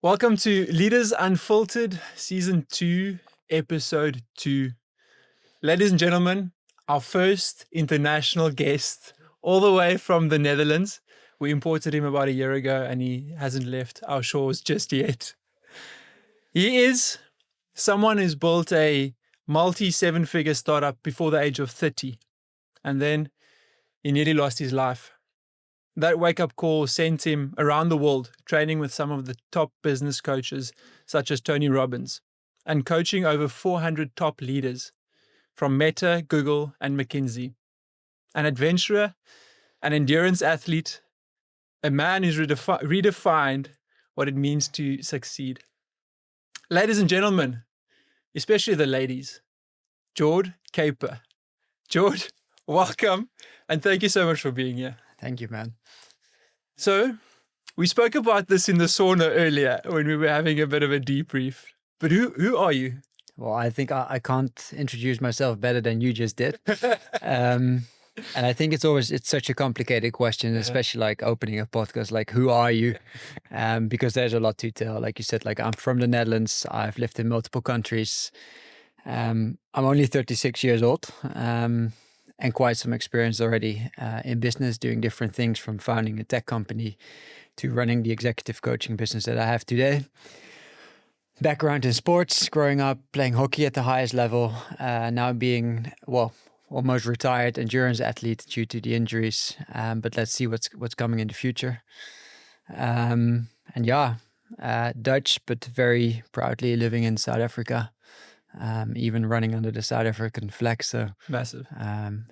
Welcome to Leaders Unfiltered, Season 2, Episode 2. Ladies and gentlemen, our first international guest, all the way from the Netherlands. We imported him about a year ago and he hasn't left our shores just yet. He is someone who's built a multi-seven-figure startup before the age of 30, and then he nearly lost his life. That wake-up call sent him around the world, training with some of the top business coaches, such as Tony Robbins, and coaching over 400 top leaders from Meta, Google, and McKinsey. An adventurer, an endurance athlete, a man who's redefined what it means to succeed. Ladies and gentlemen, especially the ladies, Jord Cuiper. Jord, welcome, and thank you so much for being here. Thank you, man. So, we spoke about this in the sauna earlier when we were having a bit of a debrief. But who are you? Well, I think I can't introduce myself better than you just did. And I think it's such a complicated question, especially like opening a podcast, like who are you? Because there's a lot to tell. Like you said, like I'm from the Netherlands. I've lived in multiple countries. I'm only 36 years old. And quite some experience already in business, doing different things from founding a tech company to running the executive coaching business that I have today. Background in sports, growing up playing hockey at the highest level, now being, almost retired endurance athlete due to the injuries. But let's see what's coming in the future. Dutch, but very proudly living in South Africa. Even running under the South African flag, so Massive.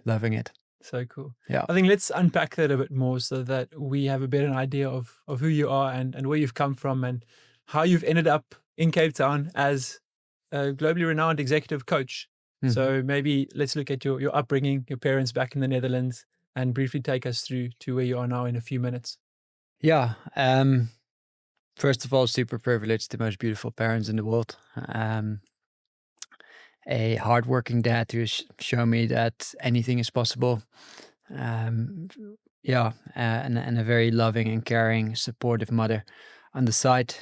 Loving it. So cool. Yeah. I think let's unpack that a bit more so that we have a better idea of who you are and where you've come from and how you've ended up in Cape Town as a globally renowned executive coach. Mm-hmm. So maybe let's look at your upbringing, your parents back in the Netherlands, and briefly take us through to where you are now in a few minutes. Yeah. First of all, super privileged, the most beautiful parents in the world. A hardworking dad who has shown me that anything is possible. And a very loving and caring, supportive mother on the side.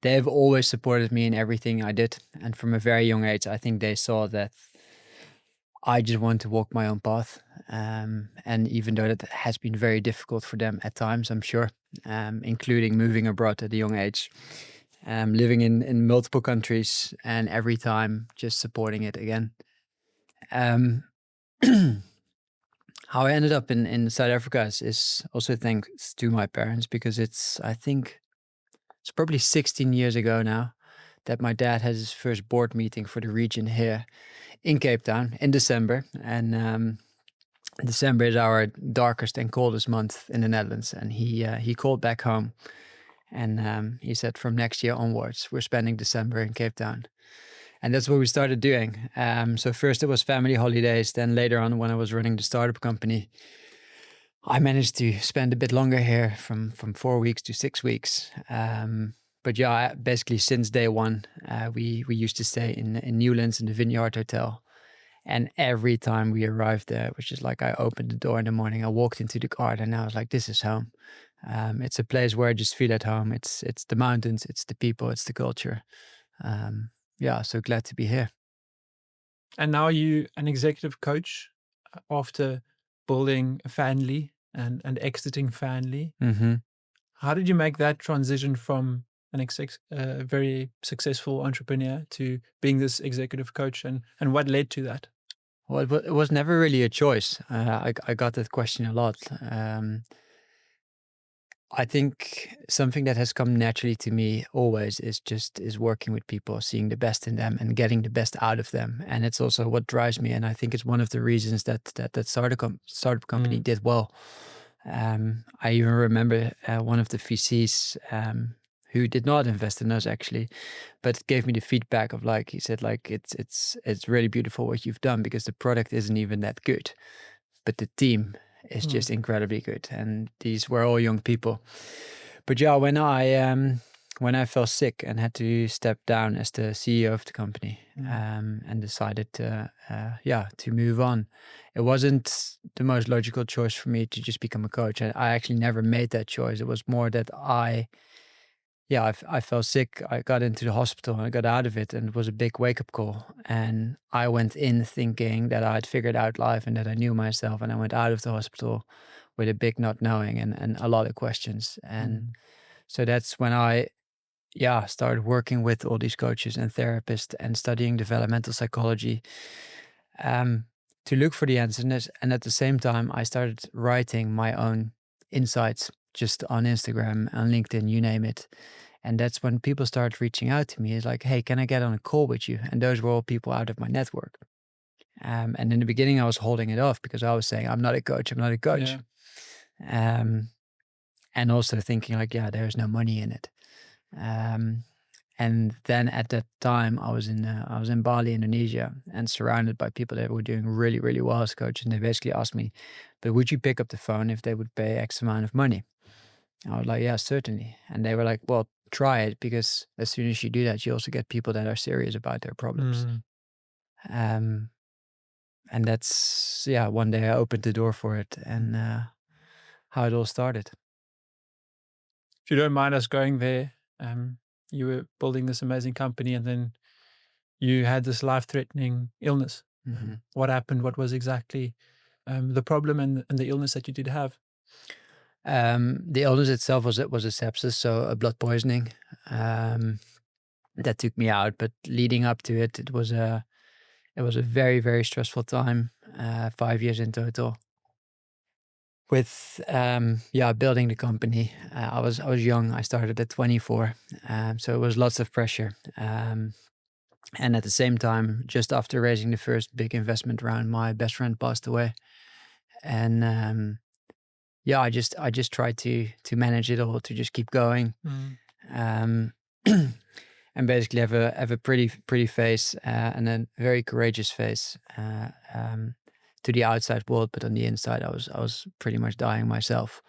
They've always supported me in everything I did. And from a very young age, I think they saw that I just want to walk my own path. And even though that has been very difficult for them at times, I'm sure, including moving abroad at a young age. Living in multiple countries and every time just supporting it again. How I ended up in South Africa is also thanks to my parents, because I think it's probably 16 years ago now that my dad had his first board meeting for the region here in Cape Town in December. And December is our darkest and coldest month in the Netherlands. And he called back home. And he said, from next year onwards, we're spending December in Cape Town. And that's what we started doing. So first it was family holidays. Then later on, when I was running the startup company, I managed to spend a bit longer here from 4 weeks to 6 weeks. Basically since day one, we used to stay in Newlands in the Vineyard Hotel. And every time we arrived there, which is like I opened the door in the morning, I walked into the garden and I was like, this is home. It's a place where I just feel at home. It's the mountains, it's the people, it's the culture. So glad to be here. And now you an executive coach after building a family and exiting family. Mm-hmm. How did you make that transition from an very successful entrepreneur to being this executive coach, and what led to that? Well, it was never really a choice. I got that question a lot. I think something that has come naturally to me always is working with people, seeing the best in them and getting the best out of them. And it's also what drives me. And I think it's one of the reasons that startup company did well. I even remember one of the VCs who did not invest in us actually, but gave me the feedback of he said it's really beautiful what you've done, because the product isn't even that good, but the team is just incredibly good. And these were all young people. But yeah, when I fell sick and had to step down as the CEO of the company, and decided to move on, it wasn't the most logical choice for me to just become a coach. And I actually never made that choice. It was more that I I fell sick. I got into the hospital and I got out of it, and it was a big wake up call. And I went in thinking that I'd figured out life and that I knew myself. And I went out of the hospital with a big not knowing and a lot of questions. And Mm. so that's when I, started working with all these coaches and therapists and studying developmental psychology um, to look for the answers. And at the same time, I started writing my own insights just on Instagram, on LinkedIn, you name it. And that's when people started reaching out to me. It's like, hey, can I get on a call with you? And those were all people out of my network. And in the beginning, I was holding it off because I was saying, I'm not a coach. I'm not a coach. Yeah. Um, and also thinking like, there's no money in it. Um, and then at that time, I was in Bali, Indonesia, and surrounded by people that were doing really, really well as coaches. And they basically asked me, "But would you pick up the phone if they would pay X amount of money?" I was like, "Yeah, certainly." And they were like, "Well, try it because as soon as you do that, you also get people that are serious about their problems." Mm. Um, and that's one day I opened the door for it, and how it all started. If you don't mind us going there, you were building this amazing company and then you had this life-threatening illness. Mhm. What happened? What was exactly the problem and the illness that you did have? The illness itself was a sepsis, so a blood poisoning. That took me out, but leading up to it, it was a very, very stressful time. 5 years in total. With building the company, I was young. I started at 24, so it was lots of pressure. And at the same time, just after raising the first big investment round, my best friend passed away, and I just tried to manage it all, to just keep going, Mm. um, and basically have a pretty face and a very courageous face to the outside world, but on the inside, I was pretty much dying myself,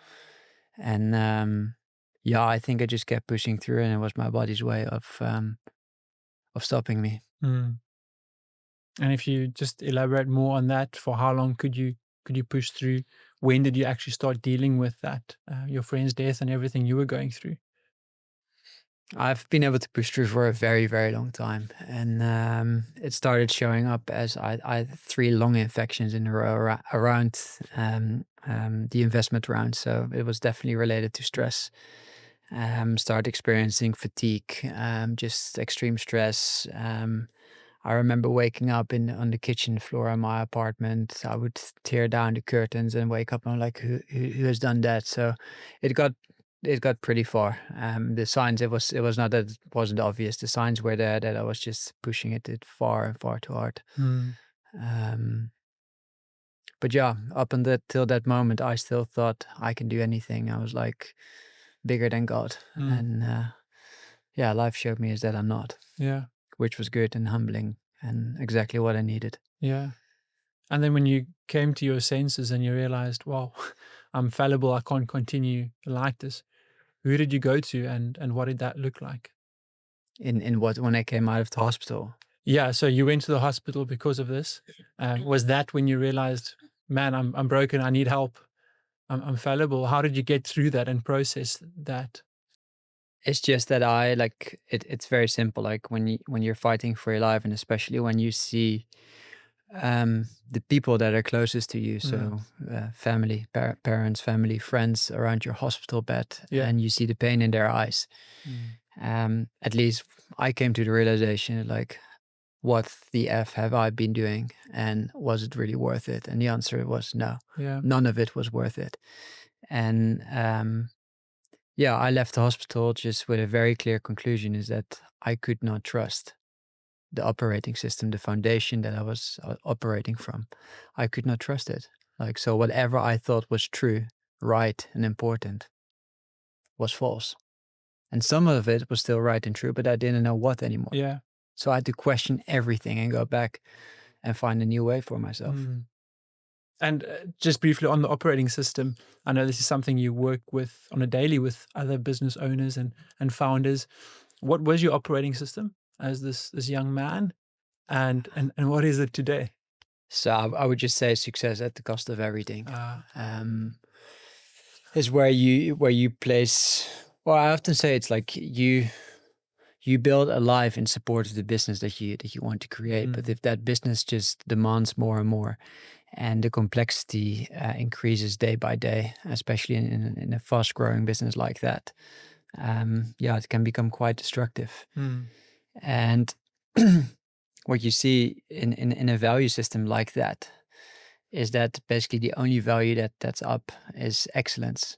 and I think I just kept pushing through, and it was my body's way of stopping me. Mm. And if you just elaborate more on that, for how long could you push through? When did you actually start dealing with that, your friend's death and everything you were going through? I've been able to push through for a very, very long time. And it started showing up as I had 3 long infections in a row around the investment round. So it was definitely related to stress. Started experiencing fatigue, just extreme stress. I remember waking up on the kitchen floor of my apartment. I would tear down the curtains and wake up and I'm like, who has done that? So it got it got pretty far. The signs, it was not that it wasn't obvious. The signs were there that I was just pushing it far and far too hard. Mm. Um, but yeah, up until that moment, I still thought I can do anything. I was like bigger than God, Mm. and life showed me is that I'm not, Yeah. which was good and humbling and exactly what I needed. Yeah. And then when you came to your senses and you realized, well, I'm fallible, I can't continue like this. Who did you go to and what did that look like? In what when I came out of the hospital. Yeah, so you went to the hospital because of this. Was that when you realized, man, I'm broken, I need help, I'm fallible? How did you get through that and process that? It's just that I like it. It's very simple. Like when you're fighting for your life, and especially when you see the people that are closest to you, Mm. so family, parents, family, friends around your hospital bed, Yeah. and you see the pain in their eyes. Mm. At least I came to the realization, like, what the F have I been doing? And was it really worth it? And the answer was no, Yeah. none of it was worth it. And I left the hospital just with a very clear conclusion is that I could not trust the operating system, the foundation that I was operating from. I could not trust it. Like, so whatever I thought was true, right, and important was false. And some of it was still right and true, but I didn't know what anymore. Yeah. So I had to question everything and go back and find a new way for myself. Mm. And just briefly on the operating system, I know this is something you work with on a daily with other business owners and founders. What was your operating system as this young man, and what is it today? So I would just say success at the cost of everything Uh, is where you place. Well, I often say it's like you build a life in support of the business that you want to create. But if that business just demands more and more, and the complexity increases day by day, especially in a fast growing business like that, yeah, it can become quite destructive. Mm. And what you see in a value system like that is that basically the only value that's up is excellence,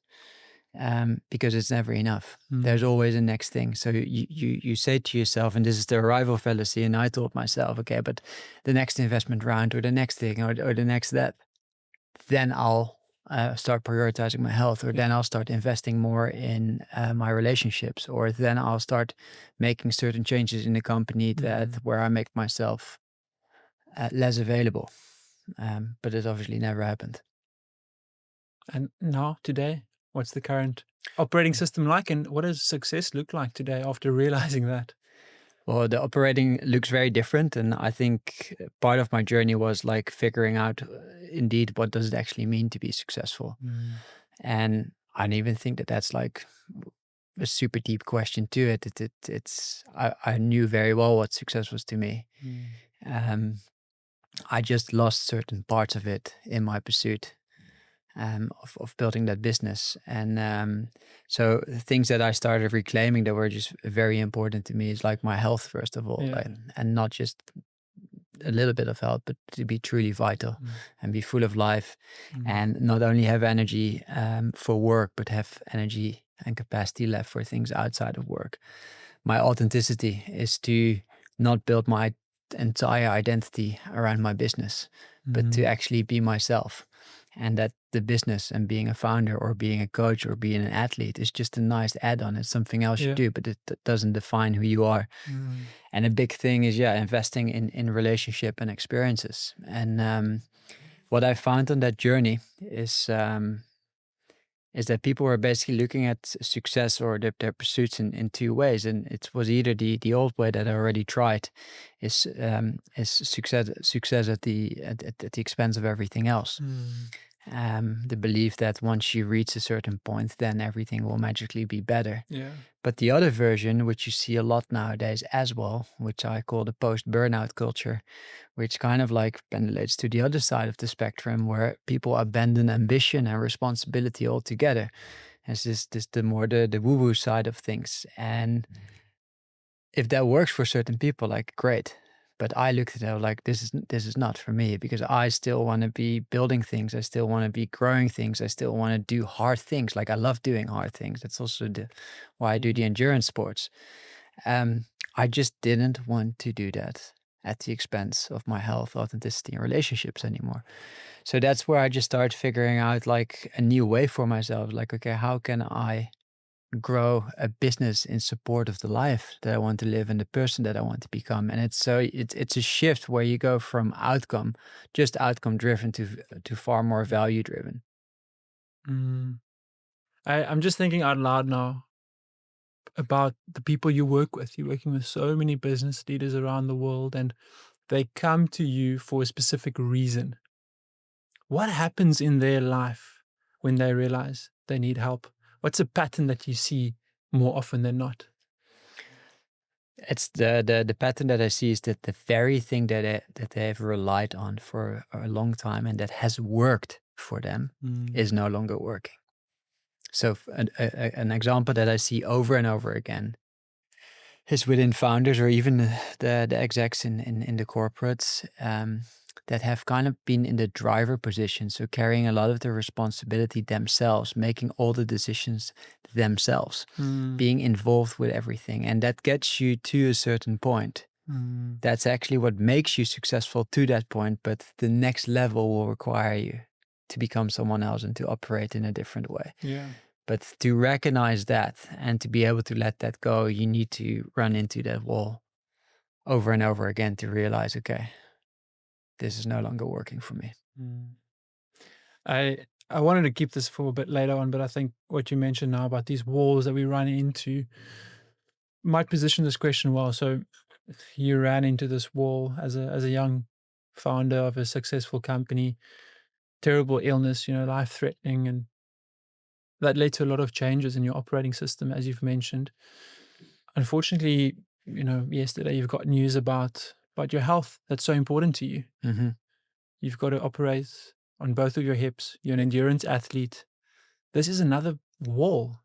because it's never enough. There's Mm. always a next thing. So you say to yourself, and this is the arrival fallacy, and I thought myself, okay, but the next investment round or the next thing or the next that, then I'll start prioritizing my health, or Yeah. then I'll start investing more in my relationships, or then I'll start making certain changes in the company that where I make myself less available. But it obviously never happened. And now, today, what's the current operating system like, and what does success look like today after realizing that? Well, the operating looks very different, and I think part of my journey was like figuring out, indeed, what does it actually mean to be successful. Mm. And I don't even think that that's like a super deep question to it. It's I knew very well what success was to me. Mm. Um, I just lost certain parts of it in my pursuit of building that business. And so the things that I started reclaiming that were just very important to me is like my health, first of all, Yeah. and not just a little bit of health, but to be truly vital Mm. and be full of life, Mm. and not only have energy for work, but have energy and capacity left for things outside of work. My authenticity is to not build my entire identity around my business, but to Mm. actually be myself. And that the business and being a founder or being a coach or being an athlete is just a nice add on. It's something else you Yeah. do, but it doesn't define who you are. Mm. And a big thing is, yeah, investing in relationship and experiences. And what I found on that journey is that people were basically looking at success or their pursuits in two ways, and it was either the old way that I already tried, is success at the expense of everything else. Mm. The belief that once you reach a certain point, then everything will magically be better. Yeah. But the other version, which you see a lot nowadays as well, which I call the post-burnout culture, which kind of like pendulates to the other side of the spectrum, where people abandon ambition and responsibility altogether. It's this the more the woo-woo side of things. And if that works for certain people, like great. But I looked at it like this is not for me, because I still want to be building things. I still want to be growing things. I still want to do hard things. Like I love doing hard things. That's also why I do the endurance sports. Um, I just didn't want to do that at the expense of my health, authenticity, and relationships anymore. So that's where I just started figuring out like a new way for myself. Like, okay, how can I grow a business in support of the life that I want to live and the person that I want to become? And it's a shift where you go from just outcome driven to far more value driven. Mm. I'm just thinking out loud now about the people you work with. You're working with so many business leaders around the world, and they come to you for a specific reason. What happens in their life when they realize they need help? What's a pattern that you see more often than not? It's the pattern that I see is that the very thing that they have relied on for a long time and that has worked for them Mm. is no longer working. So an example that I see over and over again is within founders or even the execs in the corporates, that have kind of been in the driver position, so carrying a lot of the responsibility themselves, making all the decisions themselves, Mm. being involved with everything, and that gets you to a certain point. Mm. That's actually what makes you successful to that point, but the next level will require you to become someone else and to operate in a different way. Yeah. But to recognize that and to be able to let that go, you need to run into that wall over and over again to realize, okay, this is no longer working for me. Mm. I wanted to keep this for a bit later on, but I think what you mentioned now about these walls that we run into might position this question well. So you ran into this wall as a young founder of a successful company, terrible illness, life threatening, and that led to a lot of changes in your operating system, as you've mentioned. Unfortunately, yesterday you've got news about your health that's so important to you. Mm-hmm. You've got to operate on both of your hips. You're an endurance athlete. This is another wall.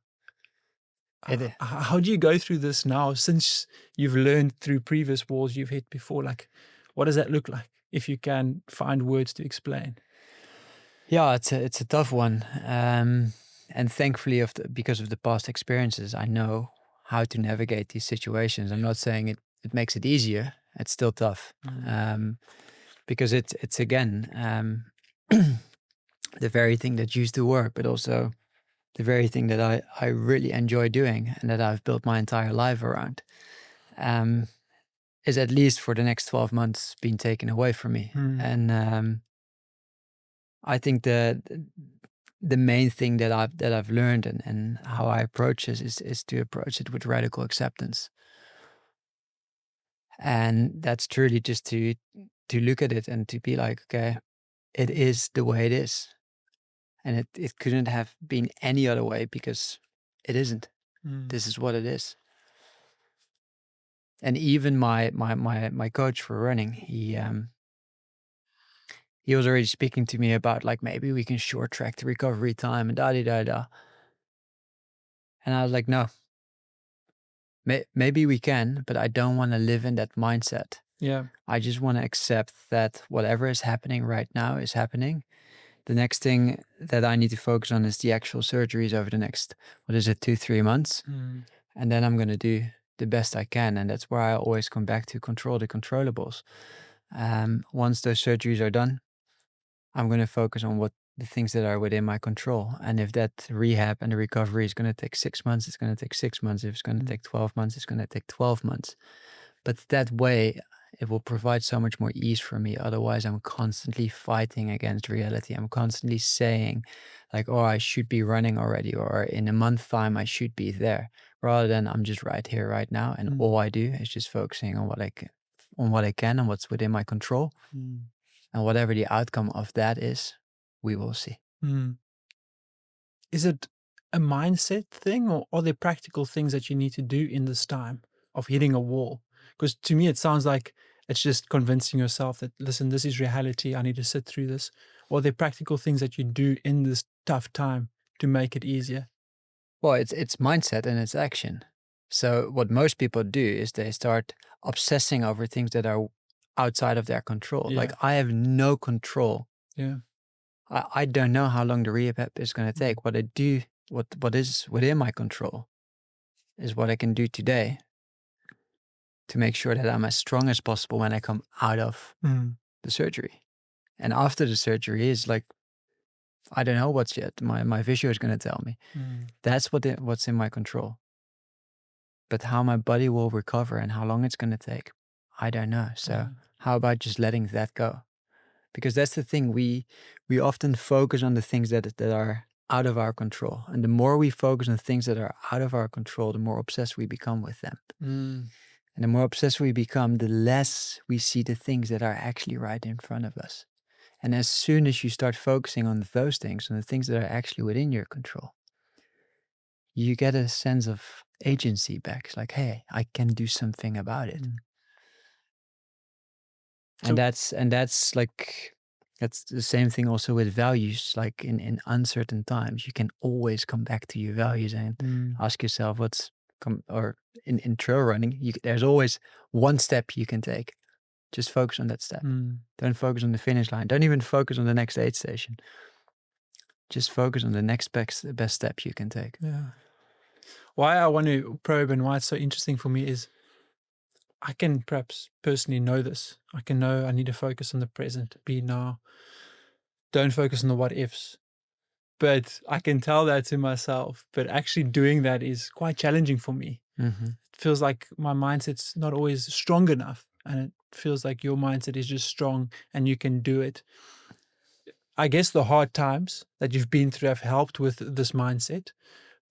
How do you go through this now, since you've learned through previous walls you've hit before? Like, what does that look like, if you can find words to explain? Yeah, it's a tough one, and thankfully, because of the past experiences, I know how to navigate these situations. I'm not saying it makes it easier. It's still tough, because it's again the very thing that used to work, but also the very thing that I really enjoy doing and that I've built my entire life around, is at least for the next 12 months being taken away from me. And I think the main thing that I've learned and how I approach this is to approach it with radical acceptance. And that's truly just to look at it and to be like, okay, it is the way it is. And it couldn't have been any other way, because it isn't. This is what it is. And even my coach for running, he was already speaking to me about, like, maybe we can short track the recovery time and da. And I was like, no, maybe we can, but I don't want to live in that mindset. Yeah. I just want to accept that whatever is happening right now is happening. The next thing that I need to focus on is the actual surgeries over the next, 2-3 months. And then I'm going to do the best I can. And that's where I always come back to control the controllables. Once those surgeries are done, I'm going to focus on what the things that are within my control. And if that rehab and the recovery is going to take 6 months, it's going to take 6 months. If it's going to take 12 months, it's going to take 12 months. But that way, it will provide so much more ease for me. Otherwise, I'm constantly fighting against reality. I'm constantly saying, like, oh, I should be running already, or in a month's time, I should be there, rather than I'm just right here, right now. And all I do is just focusing on what I can and what's within my control. And whatever the outcome of that is, we will see. Is it a mindset thing, or are there practical things that you need to do in this time of hitting a wall? Because to me, it sounds like it's just convincing yourself that, listen, this is reality. I need to sit through this. Or are there practical things that you do in this tough time to make it easier? Well, it's mindset and it's action. So what most people do is they start obsessing over things that are outside of their control. Yeah. Like, I have no control. Yeah. I don't know how long the rehab is going to take. What I do, what is within my control, is what I can do today to make sure that I'm as strong as possible when I come out of the surgery. And after the surgery is like, I don't know what's yet. My physio is going to tell me. That's what's in my control. But how my body will recover and how long it's going to take, I don't know. So how about just letting that go? Because that's the thing. We often focus on the things that are out of our control. And the more we focus on things that are out of our control, the more obsessed we become with them. And the more obsessed we become, the less we see the things that are actually right in front of us. And as soon as you start focusing on those things, on the things that are actually within your control, you get a sense of agency back. It's like, hey, I can do something about it. So- And that's like, that's the same thing also with values. Like in uncertain times, you can always come back to your values and ask yourself or in trail running, there's always one step you can take. Just focus on that step. Don't focus on the finish line. Don't even focus on the next aid station. Just focus on the next best step you can take. Yeah. Why I want to probe and why it's so interesting for me is I can perhaps personally know this. I can know I need to focus on the present, be now. Don't focus on the what ifs. But I can tell that to myself. But actually doing that is quite challenging for me. It feels like my mindset's not always strong enough. And it feels like your mindset is just strong and you can do it. I guess the hard times that you've been through have helped with this mindset.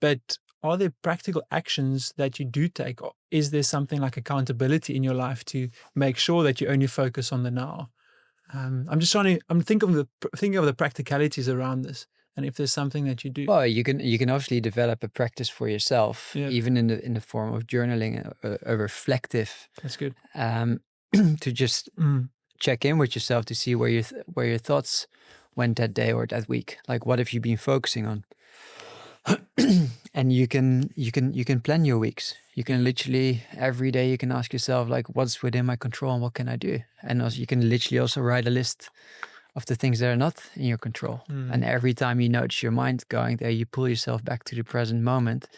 But are there practical actions that you do take? Or is there something like accountability in your life to make sure that you only focus on the now? I'm thinking of the practicalities around this And if there's something that you do, Well, you can obviously develop a practice for yourself, Yeah. even in the form of journaling, a reflective, that's good. to just Mm. check in with yourself to see where your thoughts went that day or that week. Like, what have you been focusing on? And you can plan your weeks. You can literally every day you can ask yourself, like, what's within my control and what can I do? And also you can literally also write a list of the things that are not in your control. And every time you notice your mind going there, you pull yourself back to the present moment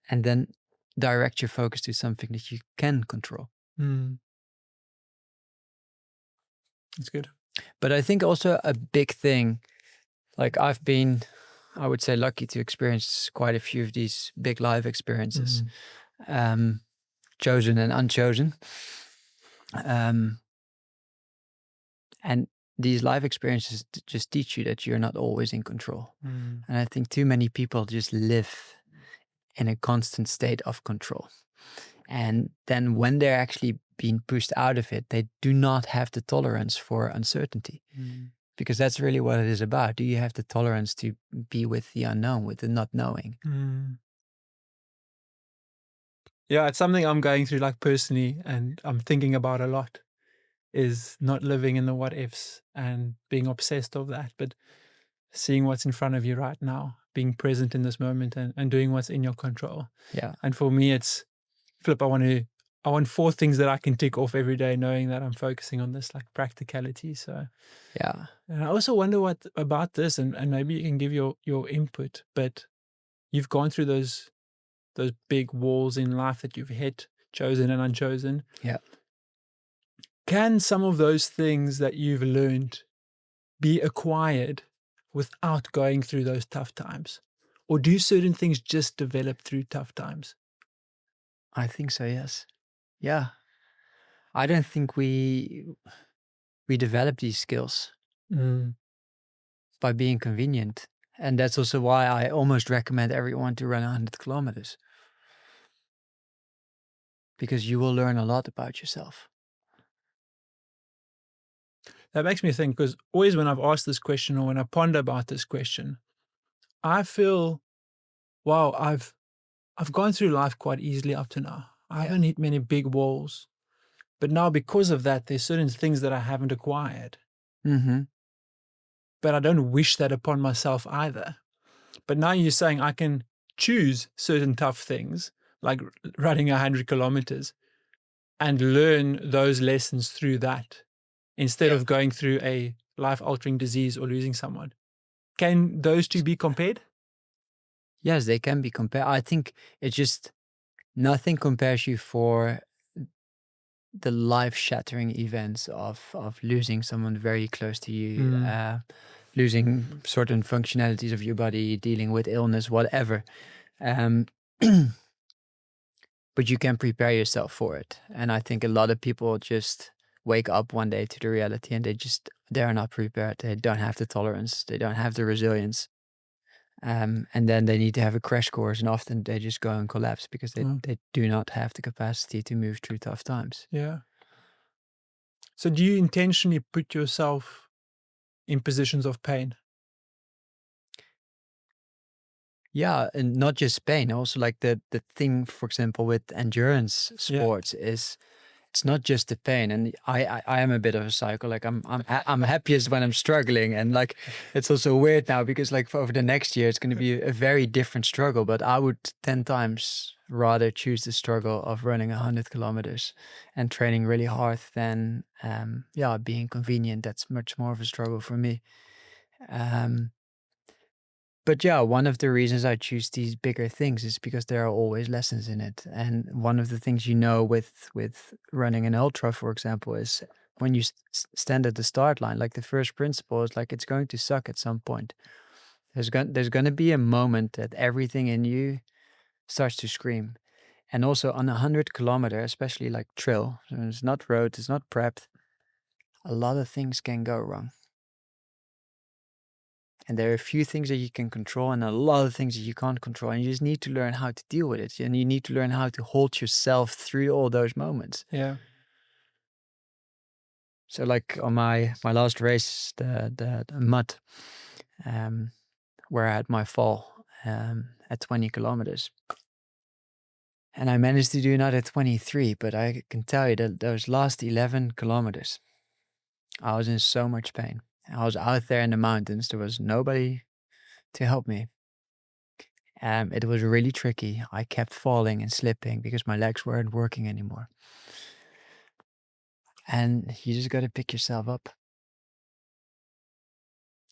and then direct your focus to something that you can control. That's good. But I think also a big thing, like I've been, I would say, lucky to experience quite a few of these big life experiences, chosen and unchosen. And these life experiences just teach you that you're not always in control. And I think too many people just live in a constant state of control. And then when they're actually being pushed out of it, they do not have the tolerance for uncertainty. Because that's really what it is about. Do you have the tolerance to be with the unknown, with the not knowing? Yeah, it's something I'm going through, like, personally, and I'm thinking about a lot, is not living in the what ifs and being obsessed of that, but seeing what's in front of you right now, being present in this moment, and doing what's in your control. Yeah. And for me, it's, Philip, I want 4 things that I can tick off every day, knowing that I'm focusing on this, like, practicality. So, Yeah. and I also wonder what about this, and maybe you can give your input, but you've gone through those big walls in life that you've hit, chosen and unchosen. Yeah. Can some of those things that you've learned be acquired without going through those tough times? Or do certain things just develop through tough times? I think so, yes. Yeah. I don't think we develop these skills by being convenient. And that's also why I almost recommend everyone to run 100 kilometers. Because you will learn a lot about yourself. That makes me think, because always when I've asked this question or when I ponder about this question, I feel, wow, I've gone through life quite easily up to now. I haven't hit many big walls. But now, because of that, there's certain things that I haven't acquired. But I don't wish that upon myself either. But now you're saying I can choose certain tough things, like running 100 kilometers, and learn those lessons through that instead of going through a life-altering disease or losing someone. Can those two be compared? Yes, they can be compared. I think it's just nothing compares you for the life-shattering events of losing someone very close to you, losing certain functionalities of your body, dealing with illness, whatever. But you can prepare yourself for it. And I think a lot of people just wake up one day to the reality and they're not prepared. They don't have the tolerance. They don't have the resilience. And then they need to have a crash course, and often they just go and collapse because they do not have the capacity to move through tough times. Yeah. So do you intentionally put yourself in positions of pain? Yeah, and not just pain, also like the thing, for example, with endurance sports is it's not just the pain. And I am a bit of a psycho. Like I'm happiest when I'm struggling, and like it's also weird now because like for over the next year it's going to be a very different struggle. But I would 10 times rather choose the struggle of running 100 kilometers and training really hard than being convenient. That's much more of a struggle for me. But yeah, one of the reasons I choose these bigger things is because there are always lessons in it. And one of the things with running an ultra, for example, is when you stand at the start line, like the first principle is like it's going to suck at some point. There's going to be a moment that everything in you starts to scream. And also on 100 kilometer, especially like trail, so it's not road, it's not prepped, a lot of things can go wrong. And there are a few things that you can control and a lot of things that you can't control. And you just need to learn how to deal with it. And you need to learn how to hold yourself through all those moments. Yeah. So like on my last race, the mud, where I had my fall at 20 kilometers. And I managed to do another 23, but I can tell you that those last 11 kilometers, I was in so much pain. I was out there in the mountains. There was nobody to help me. It was really tricky. I kept falling and slipping because my legs weren't working anymore. And you just got to pick yourself up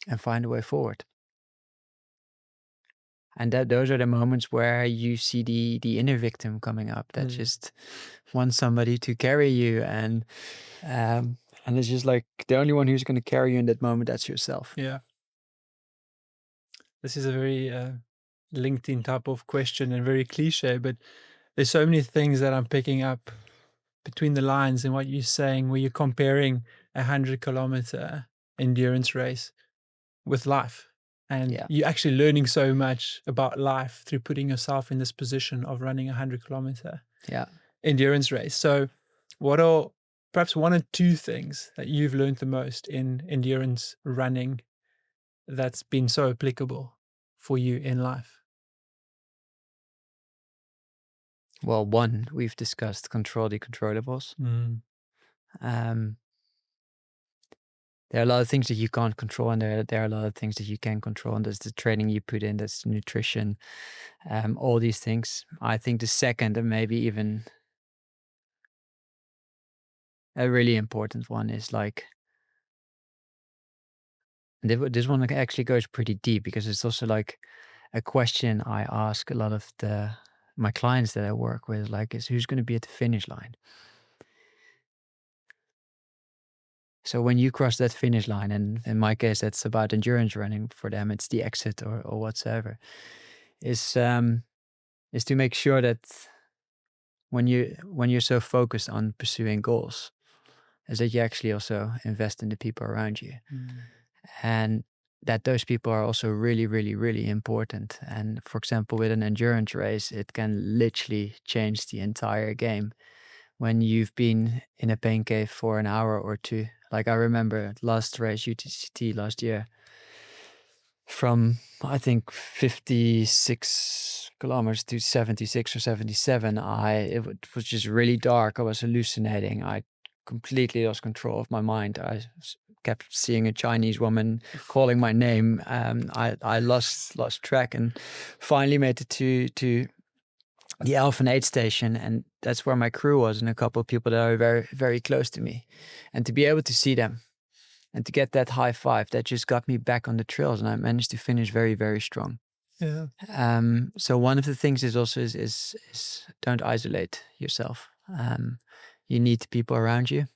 and find a way forward. And those are the moments where you see the inner victim coming up that just wants somebody to carry you, and it's just like the only one who's going to carry you in that moment, that's yourself. Yeah. This is a very LinkedIn type of question and very cliche, but there's so many things that I'm picking up between the lines in what you're saying, where you're comparing a 100-kilometer endurance race with life. And you're actually learning so much about life through putting yourself in this position of running a 100-kilometer endurance race. So what are perhaps one or two things that you've learned the most in endurance running that's been so applicable for you in life? Well, one, we've discussed control the controllables. There are a lot of things that you can't control, and there are a lot of things that you can control. And there's the training you put in, there's the nutrition, all these things. I think the second, and maybe even a really important one, is like, this one actually goes pretty deep, because it's also like a question I ask a lot of my clients that I work with, like, is who's going to be at the finish line? So when you cross that finish line, and in my case, that's about endurance running, for them, it's the exit or whatsoever, is to make sure that when you're so focused on pursuing goals, is that you actually also invest in the people around you, and that those people are also really, really, really important. And for example, with an endurance race, it can literally change the entire game when you've been in a pain cave for an hour or two. Like I remember last race, UTCT last year, from I think 56 kilometers to 76 or 77, it was just really dark. I was hallucinating. I completely lost control of my mind. I kept seeing a Chinese woman calling my name. I lost track, and finally made it to the Alpha aid station, and that's where my crew was, and a couple of people that are very, very close to me. And to be able to see them and to get that high five, that just got me back on the trails, and I managed to finish very, very strong. Yeah. So one of the things is also is don't isolate yourself. You need people around you,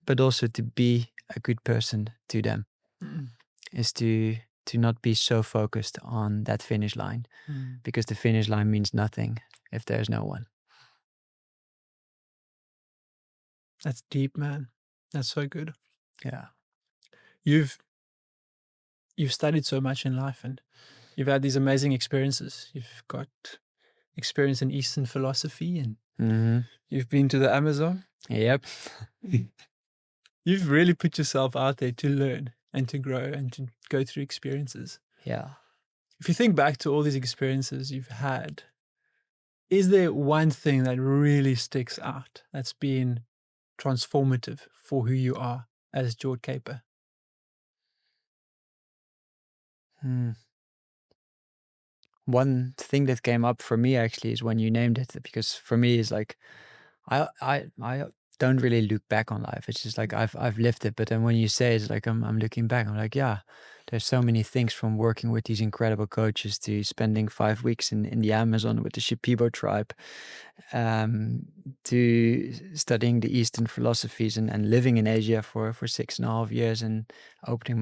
but also to be a good person to them, is to not be so focused on that finish line, because the finish line means nothing if there's no one. That's deep, man. That's so good. Yeah. You've studied so much in life, and you've had these amazing experiences. You've got experience in Eastern philosophy, and you've been to the Amazon. Yep. You've really put yourself out there to learn and to grow and to go through experiences. Yeah. If you think back to all these experiences you've had, is there one thing that really sticks out that's been transformative for who you are as Jord Cuiper? One thing that came up for me actually is when you named it, because for me it's like I don't really look back on life. It's just like I've lived it. But then when you say it's like I'm looking back, I'm like, yeah, there's so many things, from working with these incredible coaches to spending 5 weeks in the Amazon with the Shipibo tribe, to studying the Eastern philosophies, and living in Asia for 6.5 years, and opening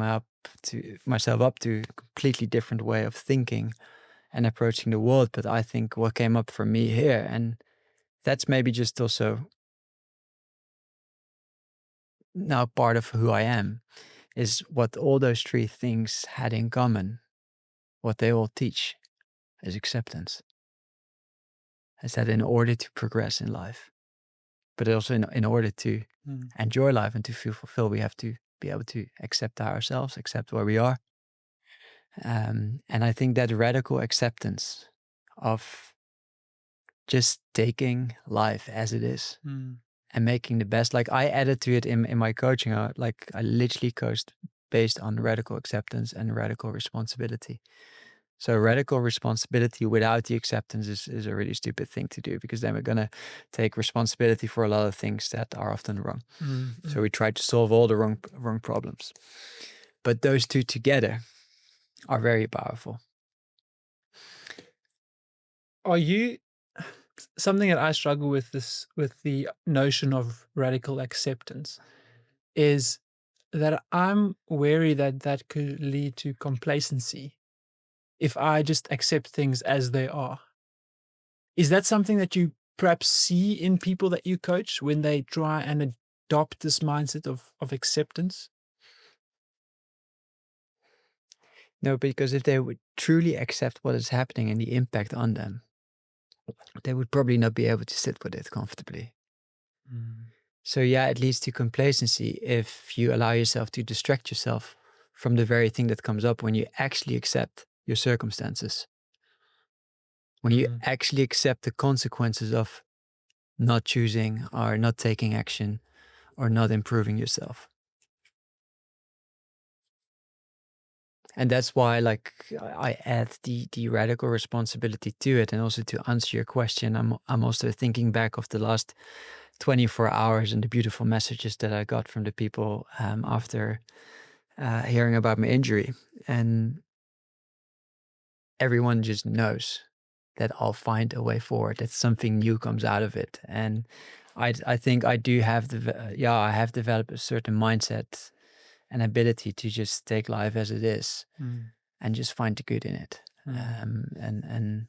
myself up to a completely different way of thinking and approaching the world. But I think what came up for me here, and that's maybe just also now part of who I am, is what all those three things had in common. What they all teach is acceptance. Is that in order to progress in life, but also in order to enjoy life and to feel fulfilled, we have to be able to accept ourselves, accept where we are, And I think that radical acceptance of just taking life as it is and making the best. Like I added to it in my coaching. I literally coached based on radical acceptance and radical responsibility. So radical responsibility without the acceptance is a really stupid thing to do, because then we're going to take responsibility for a lot of things that are often wrong. So we try to solve all the wrong problems. But those two together are very powerful. Are you something that I struggle with this with the notion of radical acceptance is that I'm wary that that could lead to complacency if I just accept things as they are. Is that something that you perhaps see in people that you coach when they try and adopt this mindset of acceptance? No, because if they would truly accept what is happening and the impact on them, they would probably not be able to sit with it comfortably. So yeah, it leads to complacency if you allow yourself to distract yourself from the very thing that comes up when you actually accept your circumstances. When you actually accept the consequences of not choosing or not taking action or not improving yourself. And that's why, like, I add the radical responsibility to it. And also, to answer your question, I'm also thinking back of the last 24 hours and the beautiful messages that I got from the people after hearing about my injury. And everyone just knows that I'll find a way forward, that something new comes out of it. And I think I do have I have developed a certain mindset and ability to just take life as it is and just find the good in it. And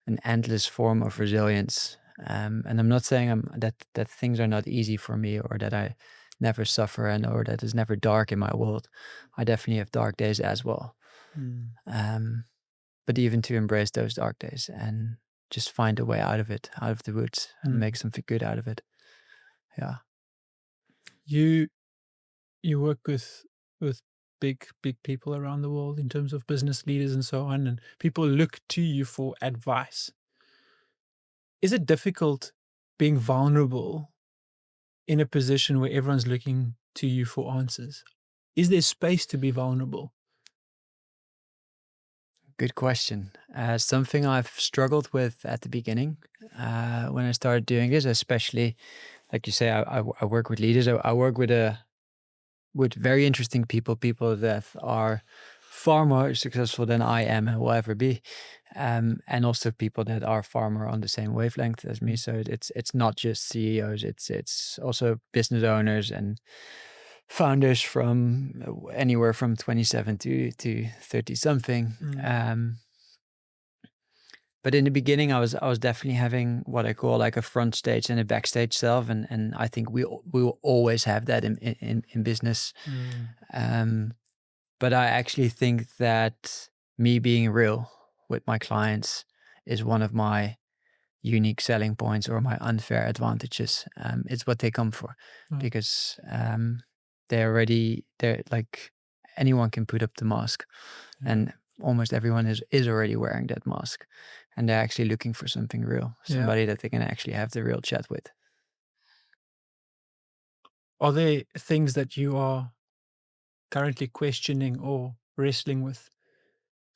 an endless form of resilience. And I'm not saying that things are not easy for me, or that I never suffer, or that it's never dark in my world. I definitely have dark days as well. But even to embrace those dark days and just find a way out of it, out of the woods, and make something good out of it. Yeah. You work with big people around the world in terms of business leaders and so on, and people look to you for advice. Is it difficult being vulnerable in a position where everyone's looking to you for answers? Is there space to be vulnerable? Good question. Something I've struggled with at the beginning when I started doing this, especially, like you say, I work with leaders. I work with very interesting people that are far more successful than I am and will ever be, and also people that are far more on the same wavelength as me. So it's not just CEOs; it's also business owners and founders from anywhere from 27 to 30 something. But in the beginning, I was definitely having what I call like a front stage and a backstage self, and I think we will always have that in business. But I actually think that me being real with my clients is one of my unique selling points, or my unfair advantages. It's what they come for, because they're like, anyone can put up the mask, and almost everyone is already wearing that mask, and they're actually looking for something real, somebody that they can actually have the real chat with. Are there things that you are currently questioning or wrestling with?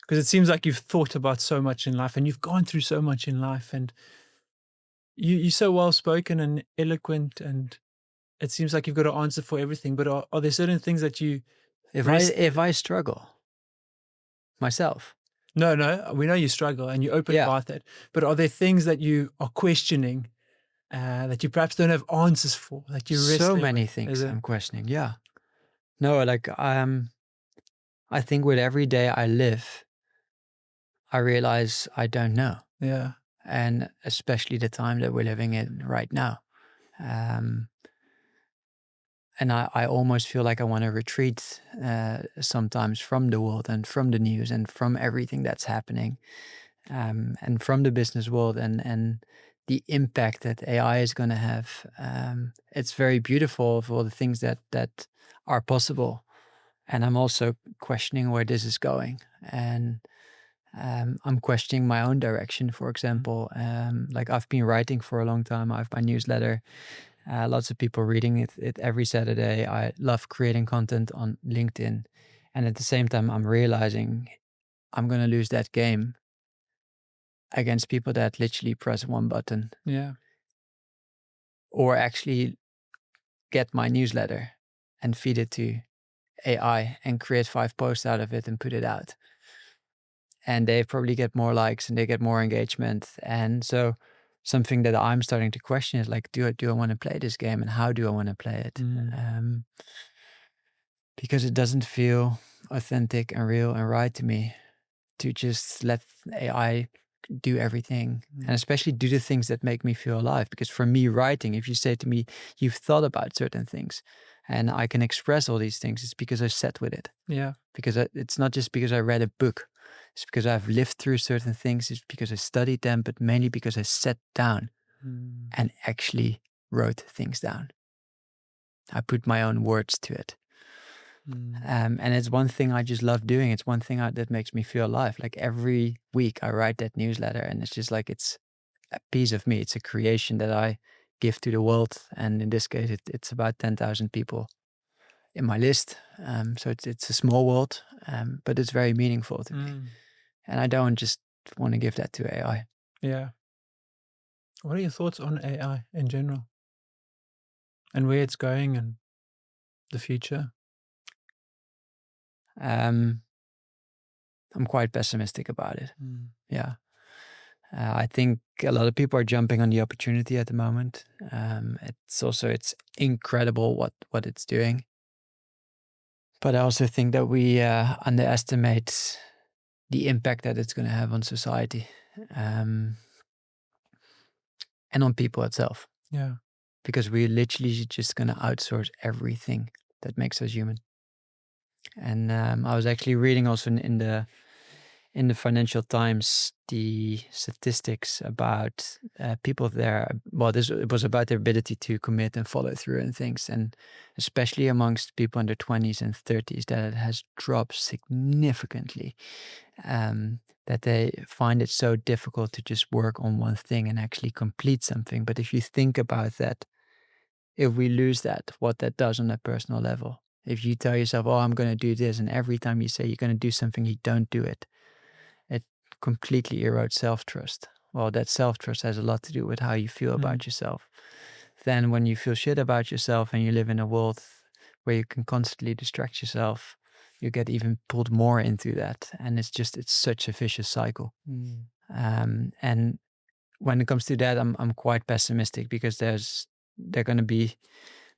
Because it seems like you've thought about so much in life and you've gone through so much in life, and you're so well spoken and eloquent, and it seems like you've got an answer for everything. But are there certain things that you If I struggle myself, No, we know you struggle and you're open about that. But are there things that you are questioning that you perhaps don't have answers for, that you're wrestling so many with? things I'm questioning. Yeah. No, like I think with every day I live, I realize I don't know. Yeah. And especially the time that we're living in right now. And I almost feel like I want to retreat sometimes from the world and from the news and from everything that's happening, and from the business world and the impact that AI is going to have. It's very beautiful for all the things that are possible. And I'm also questioning where this is going. And I'm questioning my own direction, for example. Like I've been writing for a long time. I have my newsletter. Lots of people reading it every Saturday. I love creating content on LinkedIn. And at the same time, I'm realizing I'm going to lose that game against people that literally press one button Yeah. or actually get my newsletter and feed it to AI and create 5 posts out of it and put it out. And they probably get more likes and they get more engagement. And so something that I'm starting to question is like, do I want to play this game and how do I want to play it? Because it doesn't feel authentic and real and right to me to just let AI do everything and especially do the things that make me feel alive. Because for me, writing, if you say to me, you've thought about certain things and I can express all these things, it's because I sat with it. Yeah. Because it's not just because I read a book. It's because I've lived through certain things. It's because I studied them, but mainly because I sat down and actually wrote things down. I put my own words to it. And it's one thing I just love doing. It's one thing that makes me feel alive. Like every week I write that newsletter and it's just like, it's a piece of me. It's a creation that I give to the world. And in this case, it's about 10,000 people in my list. So it's a small world, but it's very meaningful to me. And I don't just want to give that to AI. Yeah. What are your thoughts on AI in general and where it's going and the future? I'm quite pessimistic about it. Yeah. I think a lot of people are jumping on the opportunity at the moment. It's incredible what it's doing. But I also think that we underestimate the impact that it's going to have on society and on people itself. Yeah. Because we're literally just going to outsource everything that makes us human. And I was actually reading also in the Financial Times the statistics about people there. Well, it was about their ability to commit and follow through and things, and especially amongst people in their 20s and 30s, that it has dropped significantly. That they find it so difficult to just work on one thing and actually complete something. But if you think about that, if we lose that, what that does on a personal level. If you tell yourself, oh, I'm going to do this, and every time you say you're going to do something, you don't do it, it completely erodes self-trust. Well, that self-trust has a lot to do with how you feel about yourself. Then when you feel shit about yourself and you live in a world where you can constantly distract yourself, you get even pulled more into that. And it's such a vicious cycle. And when it comes to that, I'm quite pessimistic because there are going to be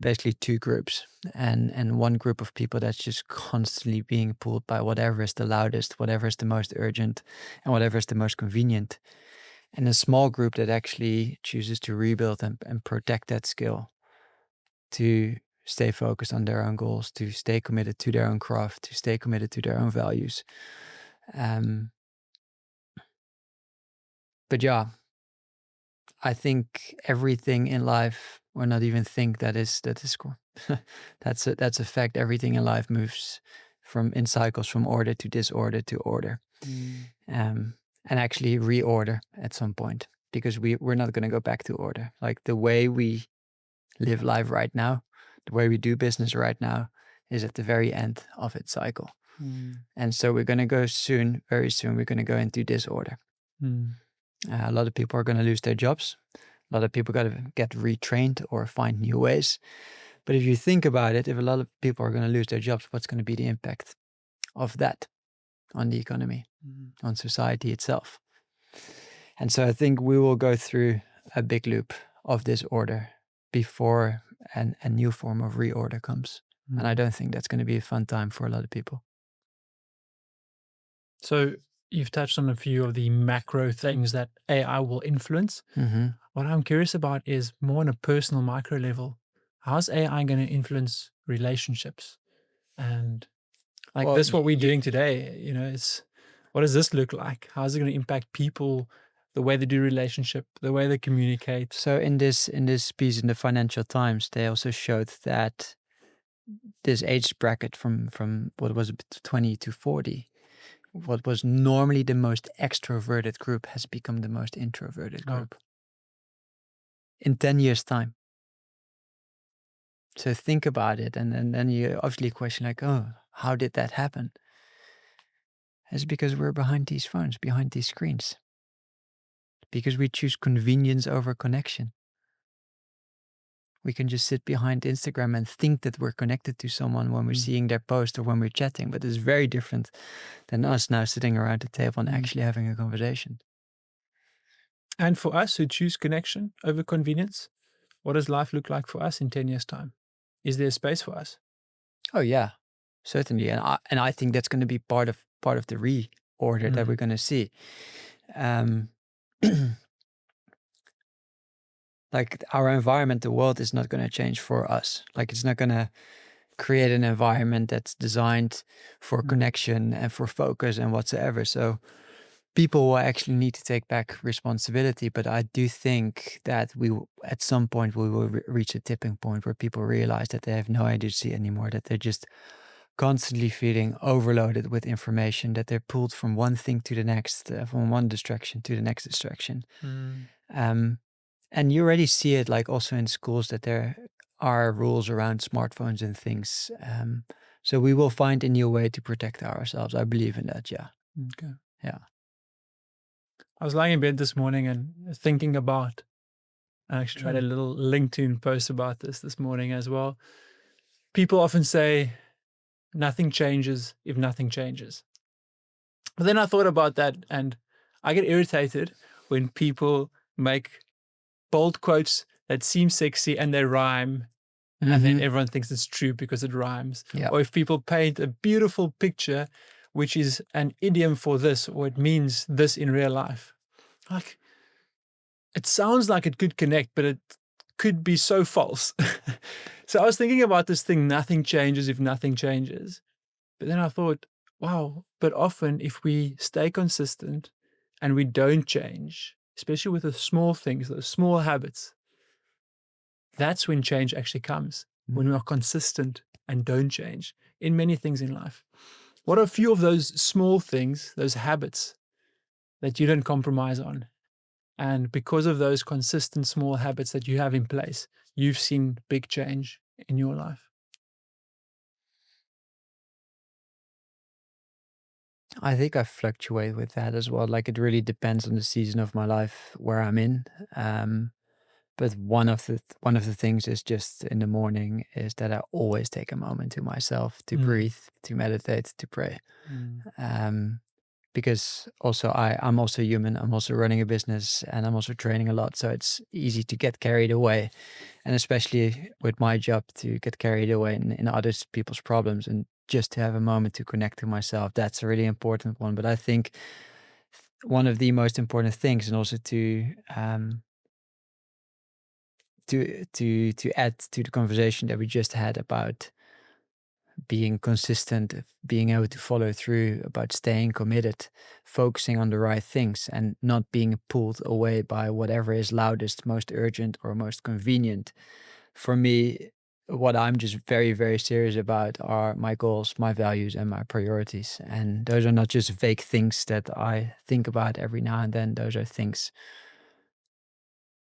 basically 2 groups, and one group of people that's just constantly being pulled by whatever is the loudest, whatever is the most urgent, and whatever is the most convenient, and a small group that actually chooses to rebuild and protect that skill, to stay focused on their own goals, to stay committed to their own craft, to stay committed to their own values. But yeah, I think everything in life, or not even think, that is that's a fact. Everything in life moves in cycles from order to disorder to order, and actually reorder at some point, because we're not going to go back to order. Like the way we live life right now, the way we do business right now, is at the very end of its cycle, and so we're going to go soon, very soon. We're going to go into disorder. A lot of people are going to lose their jobs. A lot of people got to get retrained or find new ways. But if you think about it, if a lot of people are going to lose their jobs, what's going to be the impact of that on the economy, on society itself? And so I think we will go through a big loop of disorder before a new form of reorder comes. And I don't think that's going to be a fun time for a lot of people. So you've touched on a few of the macro things that AI will influence. What I'm curious about is more on a personal micro level. How's AI going to influence relationships? And like this, what we're doing today, what does this look like? How is it going to impact people, the way they do relationship, the way they communicate? So in this piece in the Financial Times, they also showed that this age bracket from what was it, 20 to 40, what was normally the most extroverted group has become the most introverted Oh, group in 10 years' time. So think about it, and then you obviously question like, oh, how did that happen? It's because we're behind these phones, behind these screens, because we choose convenience over connection. We can just sit behind Instagram and think that we're connected to someone when we're seeing their post or when we're chatting, but it's very different than us now sitting around the table and actually having a conversation. And for us who choose connection over convenience, what does life look like for us in 10 years' time? Is there space for us? Oh yeah, certainly, and I think that's going to be part of the reorder that we're going to see. Um, like our environment, the world is not going to change for us. Like it's not going to create an environment that's designed for connection and for focus and whatsoever. So people will actually need to take back responsibility. But I do think that at some point, we will reach a tipping point where people realize that they have no agency anymore, that they're just constantly feeling overloaded with information, that they're pulled from one thing to the next, from one distraction to the next distraction. Um, and you already see it like also in schools that there are rules around smartphones and things. So we will find a new way to protect ourselves. I believe in that. Yeah. Okay. Yeah. I was lying in bed this morning and thinking about, I actually tried a little LinkedIn post about this morning as well. People often say nothing changes if nothing changes. But then I thought about that and I get irritated when people make bold quotes that seem sexy and they rhyme and then everyone thinks it's true because it rhymes. Yeah. Or if people paint a beautiful picture, which is an idiom for this, or it means this in real life. Like, it sounds like it could connect, but it could be so false. So I was thinking about this thing, nothing changes if nothing changes. But then I thought, wow, but often if we stay consistent and we don't change, especially with the small things, those small habits, that's when change actually comes, when we are consistent and don't change in many things in life. What are a few of those small things, those habits that you don't compromise on? And because of those consistent small habits that you have in place, you've seen big change in your life. I think I fluctuate with that as well. Like it really depends on the season of my life where I'm in. But one of the things is just in the morning is that I always take a moment to myself to breathe, to meditate, to pray. Um, because also I'm also human. I'm also running a business and I'm also training a lot. So it's easy to get carried away. And especially with my job to get carried away in other people's problems and just to have a moment to connect to myself. That's a really important one. But I think one of the most important things and also to add to the conversation that we just had about being consistent, being able to follow through, about staying committed, focusing on the right things, and not being pulled away by whatever is loudest, most urgent, or most convenient. For me, what I'm just very, very serious about are my goals, my values, and my priorities. And those are not just vague things that I think about every now and then. Those are things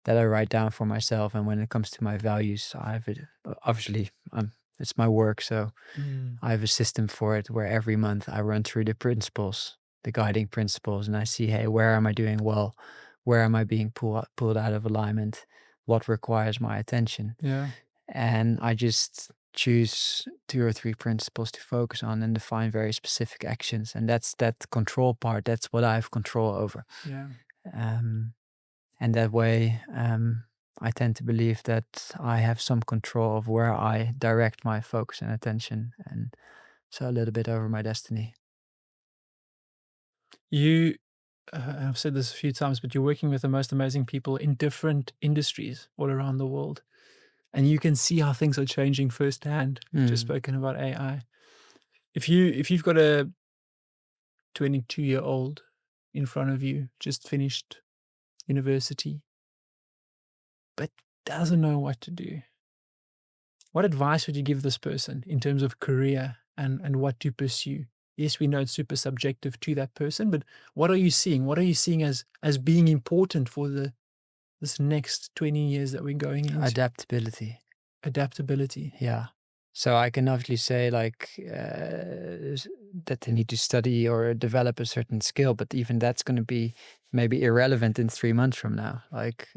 that I write down for myself. And when it comes to my values, I have it. Obviously, it's my work, so I have a system for it where every month I run through the principles, the guiding principles, and I see, hey, where am I doing well? Where am I being pulled out of alignment? What requires my attention? Yeah. And I just choose 2 or 3 principles to focus on and define very specific actions. And that's that control part. That's what I have control over. Yeah. Um, and that way, I tend to believe that I have some control of where I direct my focus and attention, and so a little bit over my destiny. You, I've said this a few times, but you're working with the most amazing people in different industries all around the world. And you can see how things are changing firsthand. We've just spoken about AI. If you've got a 22-year-old in front of you, just finished university, but doesn't know what to do, what advice would you give this person in terms of career and what to pursue? Yes, we know it's super subjective to that person, but what are you seeing? What are you seeing as being important for this next 20 years that we're going into? Adaptability. Adaptability. Yeah. So I can obviously say like that they need to study or develop a certain skill, but even that's going to be maybe irrelevant in 3 months from now. Like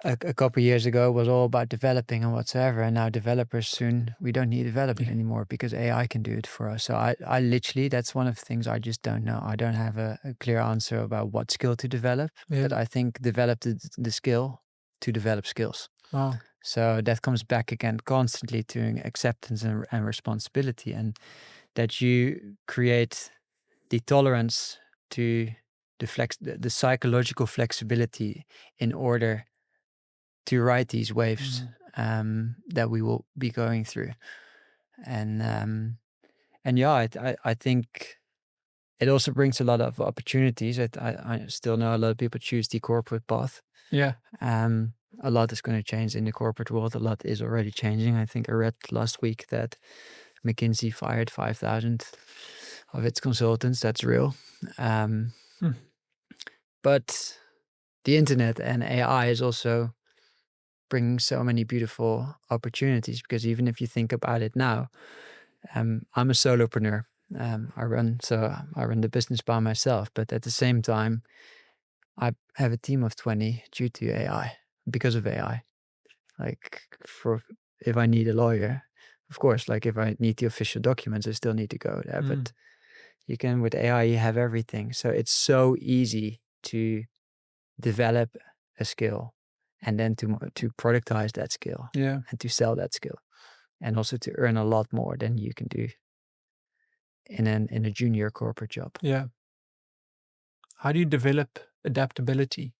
a couple of years ago was all about developing and whatsoever, and now developers soon we don't need development anymore because AI can do it for us. So I literally, that's one of the things I just don't know. I don't have a clear answer about what skill to develop, but I think develop the skill to develop skills. Wow. So that comes back again constantly to acceptance and responsibility, and that you create the tolerance to the psychological flexibility in order to ride these waves that we will be going through. And yeah, I think it also brings a lot of opportunities. I still know a lot of people choose the corporate path. Yeah. A lot is going to change in the corporate world. A lot is already changing. I think I read last week that McKinsey fired 5,000 of its consultants. That's real. But the internet and AI is also bringing so many beautiful opportunities, because even if you think about it now, I'm a solopreneur. I run the business by myself, but at the same time, I have a team of 20 due to AI, because of AI. Like if I need a lawyer, of course, like if I need the official documents, I still need to go there. But you can, with AI, you have everything. So it's so easy to develop a skill and then to productize that skill and to sell that skill, and also to earn a lot more than you can do in a junior corporate job. Yeah. How do you develop adaptability?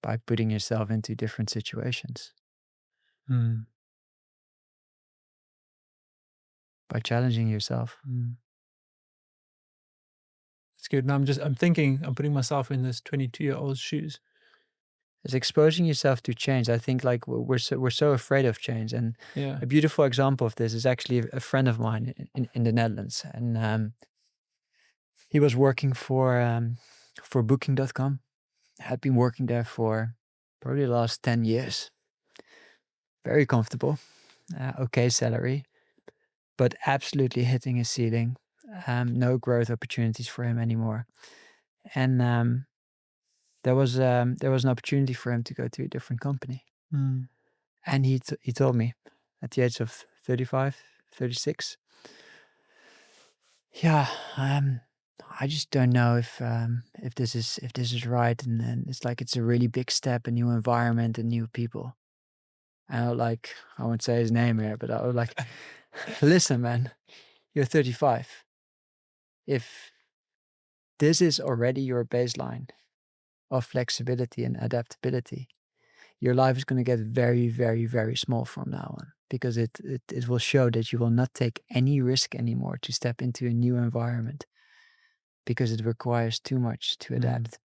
By putting yourself into different situations. By challenging yourself. That's good. Now I'm thinking, I'm putting myself in this 22-year-old's shoes. It's exposing yourself to change. I think like we're so afraid of change, and a beautiful example of this is actually a friend of mine in the Netherlands, and he was working for Booking.com. Had been working there for probably the last 10 years. Very comfortable, okay salary, but absolutely hitting his ceiling. No growth opportunities for him anymore, and there was an opportunity for him to go to a different company. And he told me at the age of 35, 36, yeah, I just don't know if this is right. And it's like, it's a really big step, a new environment and new people. And I won't say his name here, but I was like, listen, man, you're 35. If this is already your baseline of flexibility and adaptability, your life is going to get very, very, very small from now on, because it will show that you will not take any risk anymore to step into a new environment, because it requires too much to adapt.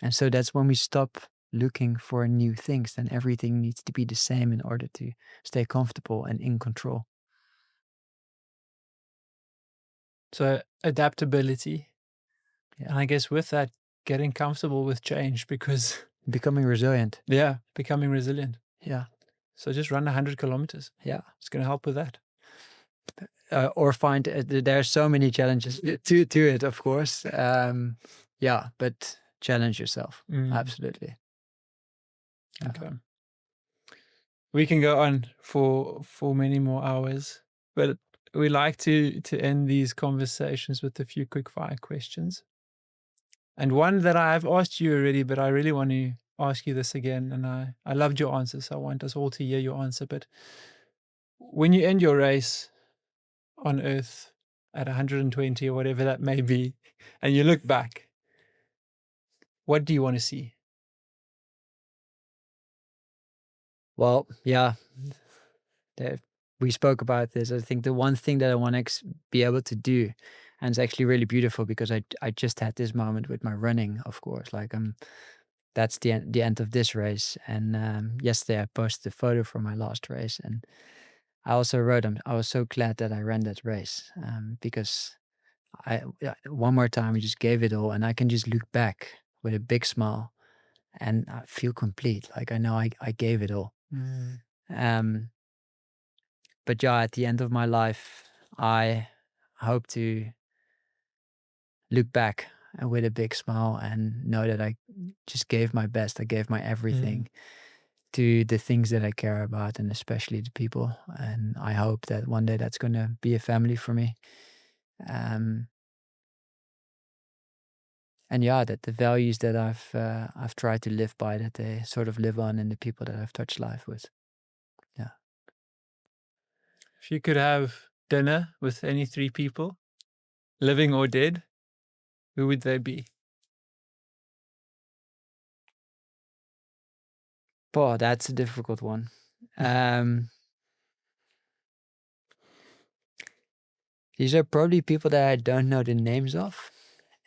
And so that's when we stop looking for new things. Then everything needs to be the same in order to stay comfortable and in control. So adaptability. Yeah. And I guess with that, getting comfortable with change, because becoming resilient. Yeah, becoming resilient. Yeah. So just run 100 kilometers. Yeah. It's going to help with that. Or find, there are so many challenges to it, of course. Yeah, but challenge yourself. Absolutely. Okay. We can go on for many more hours, but we like to end these conversations with a few quick fire questions. And one that I've asked you already, but I really want to ask you this again. And I loved your answer, so I want us all to hear your answer. But when you end your race on Earth at 120 or whatever that may be, and you look back, what do you want to see? Well, yeah, we spoke about this. I think the one thing that I want to be able to do, and it's actually really beautiful, because I just had this moment with my running, of course. Like that's the end of this race. And yesterday I posted a photo from my last race, and I also wrote, I was so glad that I ran that race, because one more time I just gave it all, and I can just look back with a big smile, and I feel complete. Like I know I gave it all. Um, but yeah, at the end of my life, I hope to look back with a big smile and know that I just gave my best. I gave my everything to the things that I care about, and especially the people. And I hope that one day that's going to be a family for me. Um, and yeah, that the values that I've tried to live by, that they sort of live on in the people that I've touched life with. Yeah. If you could have dinner with any three people, living or dead, who would they be? Boy, that's a difficult one. These are probably people that I don't know the names of,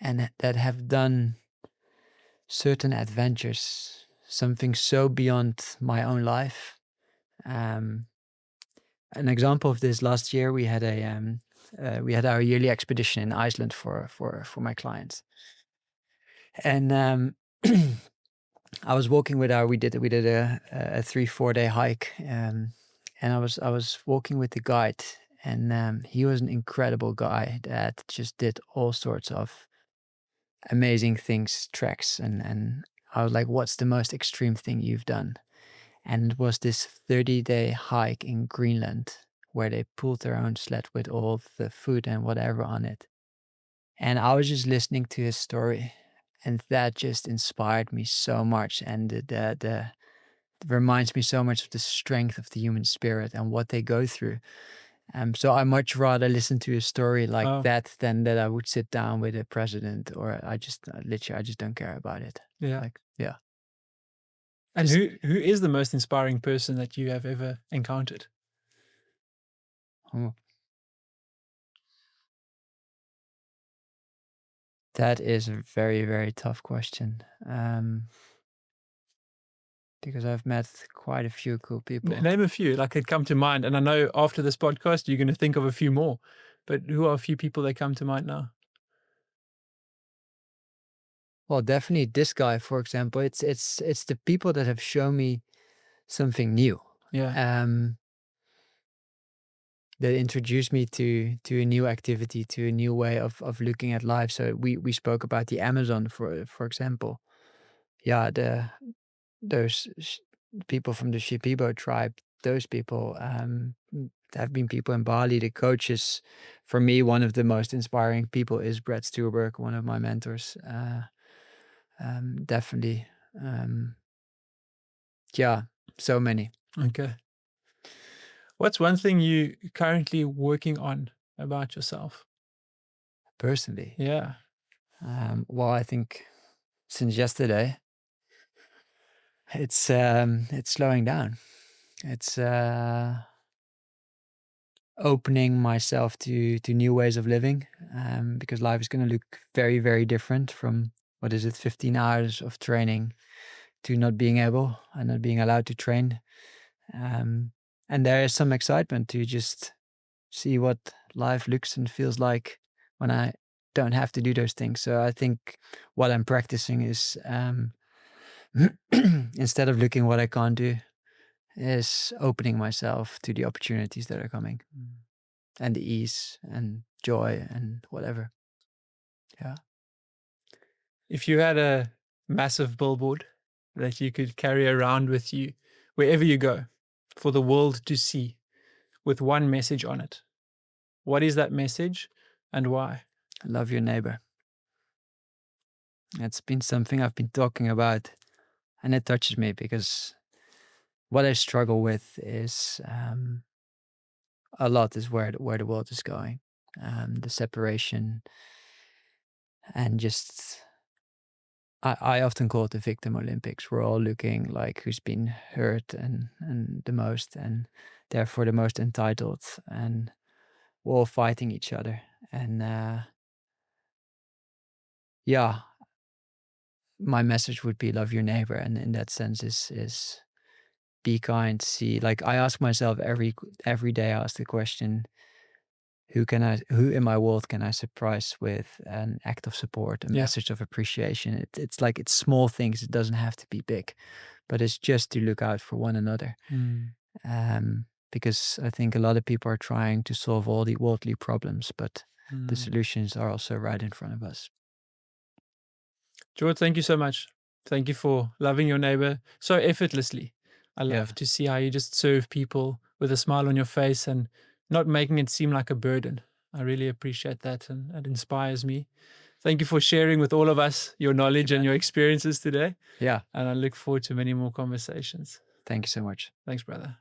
and that have done certain adventures, something so beyond my own life. Um, an example of this: last year we had our yearly expedition in Iceland for my clients, and I was walking with our we did a 3-4 day hike, and I was walking with the guide, and he was an incredible guy that just did all sorts of amazing things, treks, and I was like, "What's the most extreme thing you've done?" And it was this 30-day hike in Greenland where they pulled their own sled with all the food and whatever on it. And I was just listening to his story, and that just inspired me so much, and the reminds me so much of the strength of the human spirit and what they go through. So I much rather listen to a story like Oh, that than that I would sit down with a president, or I just literally I just don't care about it. yeah. Like, yeah, And just who is the most inspiring person that you have ever encountered? oh, that is a very, very tough question. Because I've met quite a few cool people. Name a few, like that come to mind. And I know after this podcast, you're going to think of a few more. But who are a few people that come to mind now? Well, definitely this guy, for example. It's the people that have shown me something new. Yeah. Um, that introduced me to a new activity, to a new way of looking at life. So we spoke about the Amazon, for example. Yeah, those people from the Shipibo tribe, those people have been people in Bali, the coaches. For me, one of the most inspiring people is Brett Stuhlberg, one of my mentors. Definitely. Um, yeah, so many. Okay. What's one thing you currently working on about yourself? Personally. Yeah. Well, I think since yesterday, it's slowing down. It's opening myself to new ways of living, because life is going to look very, very different from, what is it, 15 hours of training to not being able and not being allowed to train. And there is some excitement to just see what life looks and feels like when I don't have to do those things. So I think what I'm practicing is, instead of looking what I can't do, is opening myself to the opportunities that are coming, and the ease and joy and whatever. Yeah. If you had a massive billboard that you could carry around with you wherever you go for the world to see with one message on it, what is that message and why? Love your neighbor. It's been something I've been talking about, and it touches me because what I struggle with is, a lot is where the world is going, the separation, and just I often call it the victim Olympics. We're all looking like who's been hurt and the most, and therefore the most entitled, and we're all fighting each other. And yeah, my message would be love your neighbor, and in that sense is be kind. See, like I ask myself every day, I ask the question, who in my world can I surprise with an act of support, a Yeah. message of appreciation? It's like it's small things. It doesn't have to be big, but it's just to look out for one another. Because I think a lot of people are trying to solve all the worldly problems, but the solutions are also right in front of us. Jord, thank you so much. Thank you for loving your neighbor so effortlessly. I Yeah. love to see how you just serve people with a smile on your face and not making it seem like a burden. I really appreciate that, and it inspires me. Thank you for sharing with all of us your knowledge and your experiences today. Yeah. And I look forward to many more conversations. Thank you so much. Thanks, brother.